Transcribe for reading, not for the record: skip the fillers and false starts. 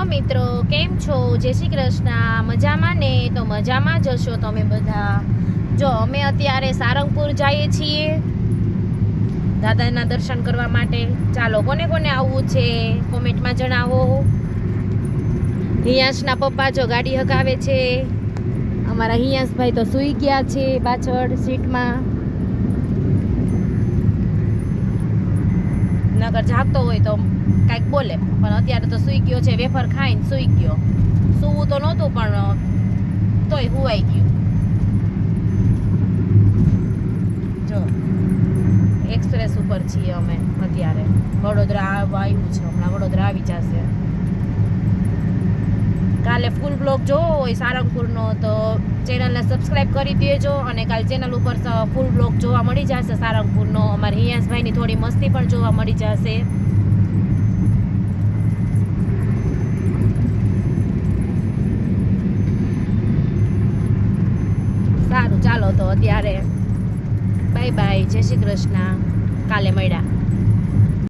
મિત્રો, કેમ છો? જય શ્રી કૃષ્ણ. મજામાં ને? તો મજામાં જ હશો તમે બધા. જો અમે અત્યારે સારંગપુર જઈએ છીએ દાદાના દર્શન કરવા માટે. ચાલો, કોને કોને આવવું છે કોમેન્ટમાં જણાવો. હિયાંશના પપ્પા જો ગાડી હકાવે છે. અમારા હિયાંશભાઈ તો સૂઈ ગયા છે પાછળ સીટમાં. નગર જાગતો હોય તો કાંઈક બોલે, પણ અત્યારે તો સૂઈ ગયો છે. વેફર ખાઈને સૂઈ ગયો. સૂવું તો નહોતું પણ તોય હુવાઈ ગયું. જો એક્સપ્રેસ ઉપર છીએ અમે અત્યારે. વડોદરા આવ્યું છે, હમણાં વડોદરા આવી જશે. કાલે ફૂલ બ્લોગ જોવો હોય સારંગપુરનો તો ચેનલને સબસ્ક્રાઈબ કરી દેજો. અને કાલે ચેનલ ઉપર ફૂલ બ્લોગ જોવા મળી જશે સારંગપુરનો. અમારા હિયાંશભાઈની થોડી મસ્તી પણ જોવા મળી જશે. સારું, ચાલો તો અત્યારે બાય બાય, જય શ્રી કૃષ્ણ. કાલે મળ્યા.